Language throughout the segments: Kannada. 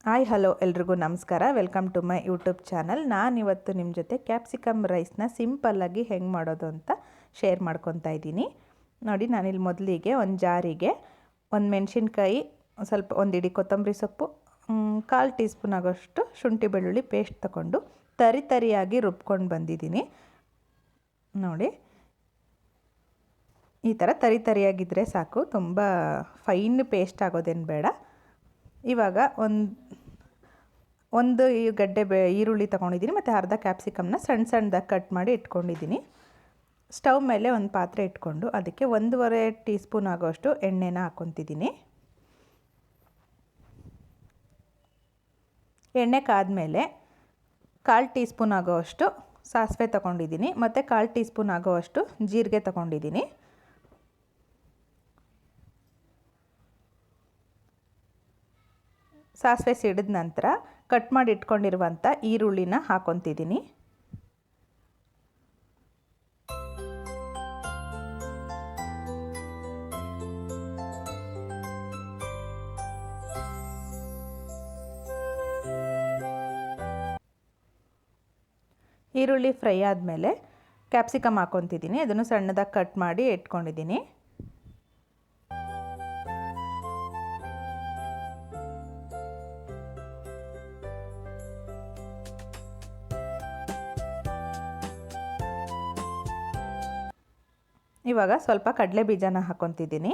ಹಾಯ್ ಹಲೋ ಎಲ್ರಿಗೂ ನಮಸ್ಕಾರ. Welcome to my YouTube channel. ನಾನಿವತ್ತು ನಿಮ್ಮ ಜೊತೆ ಕ್ಯಾಪ್ಸಿಕಮ್ ರೈಸ್ನ ಸಿಂಪಲ್ಲಾಗಿ ಹೆಂಗೆ ಮಾಡೋದು ಅಂತ ಶೇರ್ ಮಾಡ್ಕೊತಾ ಇದ್ದೀನಿ. ನೋಡಿ, ನಾನಿಲ್ಲಿ ಮೊದಲಿಗೆ ಒಂದು ಜಾರಿಗೆ ಒಂದು ಮೆಣಸಿನ್ಕಾಯಿ, ಸ್ವಲ್ಪ ಒಂದು ಇಡೀ ಕೊತ್ತಂಬರಿ ಸೊಪ್ಪು, 1/4 ಟೀ ಸ್ಪೂನ್ ಆಗೋಷ್ಟು ಶುಂಠಿ ಬೆಳ್ಳುಳ್ಳಿ ಪೇಸ್ಟ್ ತಗೊಂಡು ತರಿಯಾಗಿ ರುಬ್ಕೊಂಡು ಬಂದಿದ್ದೀನಿ. ನೋಡಿ, ಈ ಥರ ತರಿಯಾಗಿದ್ದರೆ ಸಾಕು, ತುಂಬ ಫೈನ್ ಪೇಸ್ಟ್ ಆಗೋದೇನು ಬೇಡ. ಇವಾಗ ಒಂದು ಗಡ್ಡೆ ಈರುಳ್ಳಿ ತೊಗೊಂಡಿದ್ದೀನಿ ಮತ್ತು ಅರ್ಧ ಕ್ಯಾಪ್ಸಿಕಮ್ನ ಸಣ್ಣದಾಗಿ ಕಟ್ ಮಾಡಿ ಇಟ್ಕೊಂಡಿದ್ದೀನಿ. ಸ್ಟವ್ ಮೇಲೆ ಒಂದು ಪಾತ್ರೆ ಇಟ್ಕೊಂಡು ಅದಕ್ಕೆ 1.5 ಟೀ ಸ್ಪೂನ್ ಆಗೋಷ್ಟು ಎಣ್ಣೆನ ಹಾಕ್ಕೊತಿದ್ದೀನಿ. ಎಣ್ಣೆ ಕಾದ್ಮೇಲೆ 1/4 ಟೀ ಸ್ಪೂನ್ ಆಗೋಷ್ಟು ಸಾಸಿವೆ ತೊಗೊಂಡಿದ್ದೀನಿ ಮತ್ತು 1/4 ಟೀ ಸ್ಪೂನ್ ಆಗೋಷ್ಟು ಜೀರಿಗೆ ತೊಗೊಂಡಿದ್ದೀನಿ. ಸಾಸಿವೆ ಸಿಡಿದ ನಂತರ ಕಟ್ ಮಾಡಿ ಇಟ್ಕೊಂಡಿರುವಂಥ ಈರುಳ್ಳಿನ ಹಾಕ್ಕೊತಿದ್ದೀನಿ. ಈರುಳ್ಳಿ ಫ್ರೈ ಆದಮೇಲೆ ಕ್ಯಾಪ್ಸಿಕಮ್ ಹಾಕ್ಕೊತಿದ್ದೀನಿ. ಅದನ್ನು ಸಣ್ಣದಾಗಿ ಕಟ್ ಮಾಡಿ ಇಟ್ಕೊಂಡಿದ್ದೀನಿ. ಇವಾಗ ಸ್ವಲ್ಪ ಕಡಲೆ ಬೀಜನ ಹಾಕ್ಕೊತಿದ್ದೀನಿ.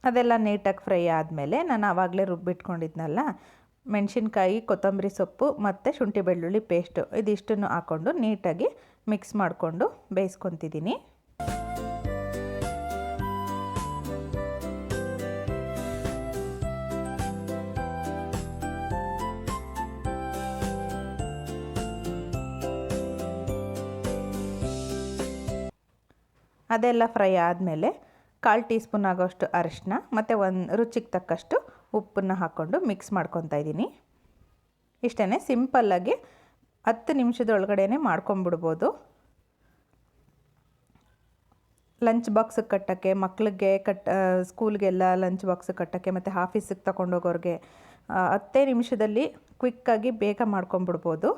ಅದೆಲ್ಲ ನೀಟಾಗಿ ಫ್ರೈ ಆದಮೇಲೆ ನಾನು ಆವಾಗಲೇ ರುಬ್ಬಿಟ್ಕೊಂಡಿದ್ನಲ್ಲ, ಮೆಣಸಿನ್ಕಾಯಿ, ಕೊತ್ತಂಬರಿ ಸೊಪ್ಪು ಮತ್ತು ಶುಂಠಿ ಬೆಳ್ಳುಳ್ಳಿ ಪೇಸ್ಟು ಇದಿಷ್ಟನ್ನು ಹಾಕ್ಕೊಂಡು ನೀಟಾಗಿ ಮಿಕ್ಸ್ ಮಾಡಿಕೊಂಡು ಬೇಯಿಸ್ಕೊತಿದ್ದೀನಿ. ಅದೆಲ್ಲ ಫ್ರೈ ಆದಮೇಲೆ 1/4 ಟೀ ಸ್ಪೂನ್ ಆಗೋಷ್ಟು ಅರಿಶಿನ ಮತ್ತು ರುಚಿಗೆ ತಕ್ಕಷ್ಟು ಉಪ್ಪನ್ನು ಹಾಕ್ಕೊಂಡು ಮಿಕ್ಸ್ ಮಾಡ್ಕೊತಾ ಇದ್ದೀನಿ. ಇಷ್ಟೇ, ಸಿಂಪಲ್ಲಾಗಿ 10 ನಿಮಿಷದೊಳಗಡೆ ಮಾಡ್ಕೊಂಬಿಡ್ಬೋದು. ಲಂಚ್ ಬಾಕ್ಸಿಗೆ ಕಟ್ಟೋಕ್ಕೆ, ಮಕ್ಕಳಿಗೆ ಸ್ಕೂಲ್ಗೆಲ್ಲ ಲಂಚ್ ಬಾಕ್ಸಿಗೆ ಕಟ್ಟೋಕ್ಕೆ ಮತ್ತು ಆಫೀಸಿಗೆ ತಗೊಂಡೋಗೋರಿಗೆ 10 ನಿಮಿಷದಲ್ಲಿ ಕ್ವಿಕ್ಕಾಗಿ ಬೇಗ ಮಾಡ್ಕೊಂಬಿಡ್ಬೋದು.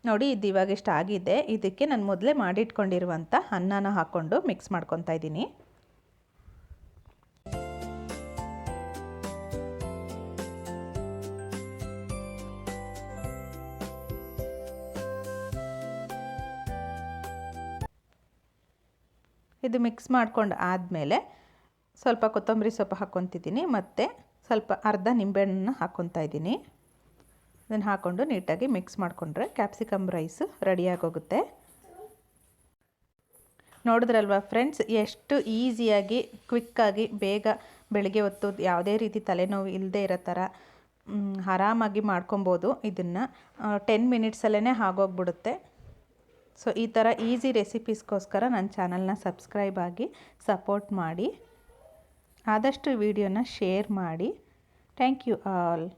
ನೋಡಿ, ಇದು ಇವಾಗ ಇಷ್ಟ ಆಗಿದೆ. ಇದಕ್ಕೆ ನಾನು ಮೊದಲೇ ಮಾಡಿಟ್ಕೊಂಡಿರುವಂಥ ಅನ್ನನ ಹಾಕ್ಕೊಂಡು ಮಿಕ್ಸ್ ಮಾಡ್ಕೊತಾ ಇದ್ದೀನಿ. ಇದು ಮಿಕ್ಸ್ ಮಾಡ್ಕೊಂಡು ಆದಮೇಲೆ ಸ್ವಲ್ಪ ಕೊತ್ತಂಬರಿ ಸೊಪ್ಪು ಹಾಕ್ಕೊತಿದ್ದೀನಿ ಮತ್ತು ಸ್ವಲ್ಪ ಅರ್ಧ ನಿಂಬೆಹಣ್ಣನ್ನು ಹಾಕ್ಕೊತಾ ಇದ್ದೀನಿ. ಅದನ್ನು ಹಾಕ್ಕೊಂಡು ನೀಟಾಗಿ ಮಿಕ್ಸ್ ಮಾಡಿಕೊಂಡ್ರೆ ಕ್ಯಾಪ್ಸಿಕಮ್ ರೈಸ್ ರೆಡಿಯಾಗೋಗುತ್ತೆ. ನೋಡಿದ್ರಲ್ವ ಫ್ರೆಂಡ್ಸ್, ಎಷ್ಟು ಈಸಿಯಾಗಿ ಕ್ವಿಕ್ಕಾಗಿ ಬೇಗ ಬೆಳಗ್ಗೆ ಹೊತ್ತು ಯಾವುದೇ ರೀತಿ ತಲೆನೋವು ಇಲ್ಲದೆ ಇರೋ ಥರ ಆರಾಮಾಗಿ ಮಾಡ್ಕೊಬೋದು. ಇದನ್ನು 10 ಮಿನಿಟ್ಸಲ್ಲೇ ಆಗೋಗ್ಬಿಡುತ್ತೆ. ಸೊ ಈ ಥರ ಈಸಿ ರೆಸಿಪೀಸ್ಗೋಸ್ಕರ ನನ್ನ ಚಾನಲ್ನ ಸಬ್ಸ್ಕ್ರೈಬ್ ಆಗಿ ಸಪೋರ್ಟ್ ಮಾಡಿ, ಆದಷ್ಟು ವಿಡಿಯೋನ ಶೇರ್ ಮಾಡಿ. Thank you all.